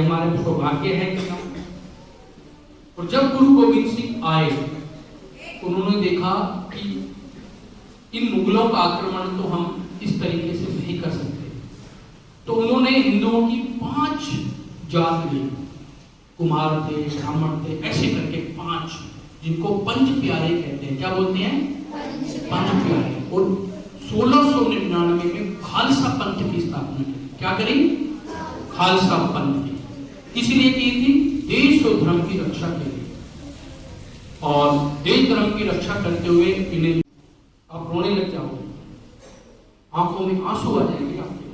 हमारे सौभाग्य है कि हम। और जब गुरु गोविंद सिंह आए तो उन्होंने देखा कि इन मुगलों का आक्रमण तो हम इस तरीके से नहीं कर सकते, तो उन्होंने हिंदुओं की 5 जात ली। कुमार थे, ब्राह्मण थे, ऐसे करके 5, जिनको पंच प्यारे कहते हैं। क्या बोलते हैं? पंच प्यारे। और 1699 में खालसा पंथ की स्थापना की। क्या करी? खालसा पंथ की। इसलिए की थी देश और धर्म की रक्षा के लिए। और देश धर्म की रक्षा करते हुए इन्हें, आप रोने लग जाओगे, आंखों में आंसू आ जाएंगे आपके।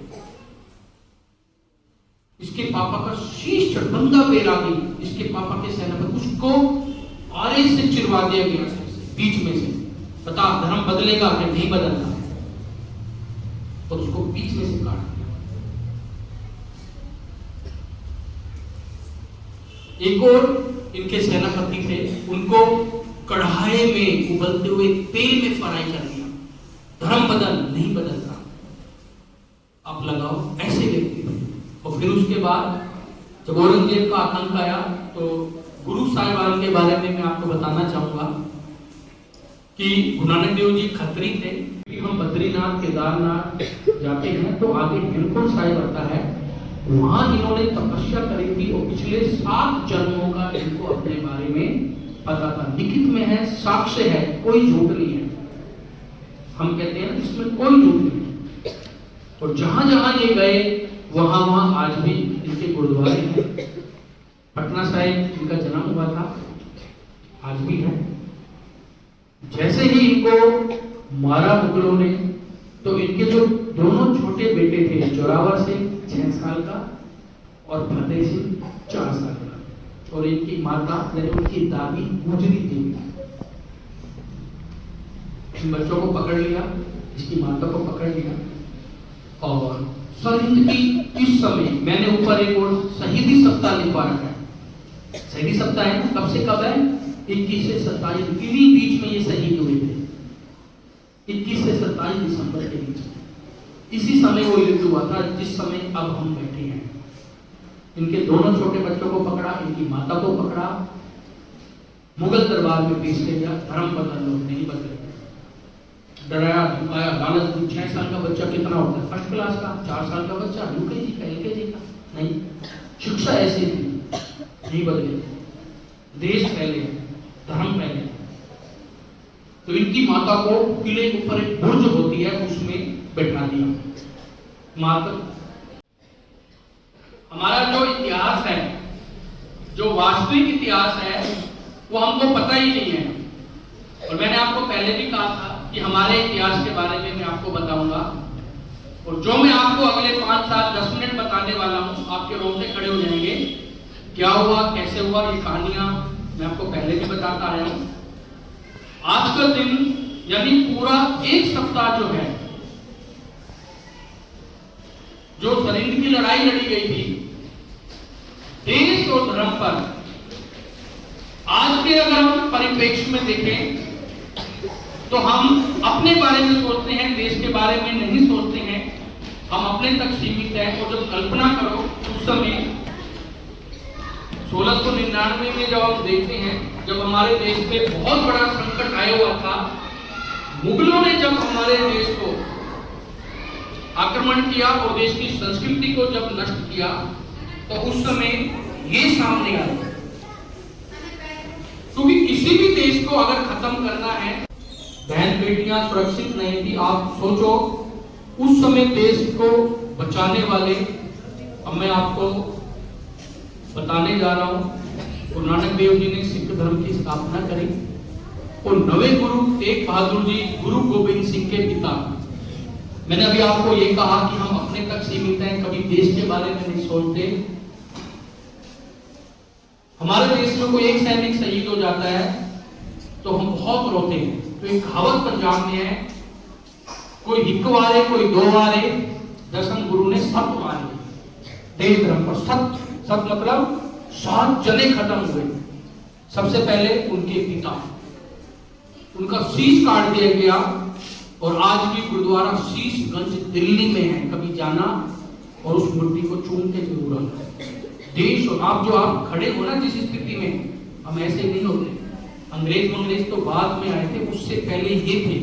इसके पापा का शीश चढ़बंदा बैरागी, इसके पापा के सेनापति, उसको आरे से चिरवा दिया गया बीच में से। बता धर्म बदलेगा कि नहीं बदलता? तो उसको बीच में से काट दिया। एक और इनके सेनापति थे, उनको कढ़ाई में उबलते हुए तेल में फ्राई कर दिया। धर्म बदल नहीं बदलता, आप लगाओ, ऐसे व्यक्ति थे। और फिर उसके बाद जब औरंगजेब का आतंक आया तो गुरु साहिबान के बारे में मैं आपको बताना चाहूंगा कि गुरु नानक देव जी खत्री थे। हम बद्रीनाथ केदारनाथ जाते हैं तो आगे हेमकुंड साहिब आता है, वहां इन्होंने तपस्या करी थी और पिछले 7 जन्मों का इनको अपने बारे में पता था। लिखित में है, साक्ष्य है, कोई झूठ नहीं है। हम कहते हैं इसमें कोई झूठ नहीं। और जहां जहां ये गए वहां वहां आज भी इनके गुरुद्वारे हैं। पटना साहिब इनका जन्म हुआ था, आज भी है। जैसे ही इनको मारा मुगलों ने तो इनके जो दोनों छोटे बेटे थे, जोरावर सिंह 6 साल का और फतेह सिंह 4 साल का, और इनकी माता यानी उनकी दादी गुजरी थी। इन बच्चों को पकड़ लिया, इसकी माता को पकड़ लिया। और सरहिंद की इस समय मैंने ऊपर एक और शहीदी सप्ताह लिखवा रखा है। शहीदी सप्ताह है ना, कब से कब है? 21 से 27, इन्हीं बीच में ये शहीद हुए थे। 21 से 27 दिसंबर के बीच में इसी समय वो युद्ध हुआ था जिस समय अब हम बैठे हैं। इनके दोनों छोटे बच्चों को पकड़ा, इनकी माता को पकड़ा, मुगल दरबार में पेश किया। धर्म बदल लो, नहीं बदले। डराया धमकाया, लालच दी। 6 साल का बच्चा कितना होता है? फर्स्ट क्लास का। 4 साल का बच्चा यूकेजी का, एलकेजी का। नहीं, शिक्षा ऐसी थी, नहीं बदले। देश पहले, धर्म पहले। तो इनकी माता को किले के ऊपर एक बुर्ज होती है, उसमें बैठा दिया। माता, हमारा जो इतिहास है, जो वास्तविक इतिहास है, वो हमको पता ही नहीं है। और मैंने आपको पहले भी कहा था कि हमारे इतिहास के बारे में मैं आपको बताऊंगा। और जो मैं आपको अगले 5, 7, 10 मिनट बताने वाला हूं, आपके रोंगटे खड़े हो जाएंगे। क्या हुआ, कैसे हुआ, ये कहानियां मैं आपको पहले भी बताता आया हूं। आज का दिन यानी पूरा 1 सप्ताह जो है, जो सरहिंद की लड़ाई लड़ी गई थी देश और धर्म पर, आज के अगर हम परिप्रेक्ष्य में देखें तो हम अपने बारे में सोचते हैं, देश के बारे में नहीं सोचते हैं। हम अपने तक सीमित हैं। और जब कल्पना करो उस समय 1699 में जब हम देखते हैं, जब हमारे देश पे बहुत बड़ा संकट आया हुआ था, मुगलों ने जब हमारे देश को आक्रमण किया और देश की संस्कृति को जब नष्ट किया, तो उस समय ये सामने आया। क्योंकि किसी भी देश को अगर खत्म करना है, बहन बेटियां सुरक्षित नहीं थी। आप सोचो उस समय देश को बचाने वाले, अब मैं आपको बताने जा रहा हूं, गुरु नानक देव जी ने सिख धर्म की स्थापना करी। और 9वें गुरु तेग बहादुर जी, गुरु गोविंद सिंह के पिता। मैंने अभी आपको ये कहा कि हम अपने तक सीमित हैं, कभी देश के बारे में नहीं सोचते। हमारे देश में कोई एक सैनिक शहीद हो जाता है तो हम बहुत रोते हैं। तो एक कहावत पंजाब में है, कोई हिक वारे कोई 2 वारे, 10 गुरु ने 7 वारे। देश धर्म पर 7 मतलब 7 जने खत्म हुए। सबसे पहले उनके पिता, उनका शीश काट दिया गया। और आज भी गुरुद्वारा शीशगंज दिल्ली में है, कभी जाना और उस मूर्ति को चूम के जरूर आना। देश और आप खड़े हो ना जिस स्थिति में, हम ऐसे नहीं होते। अंग्रेज तो बाद में आए थे, उससे पहले ये थे।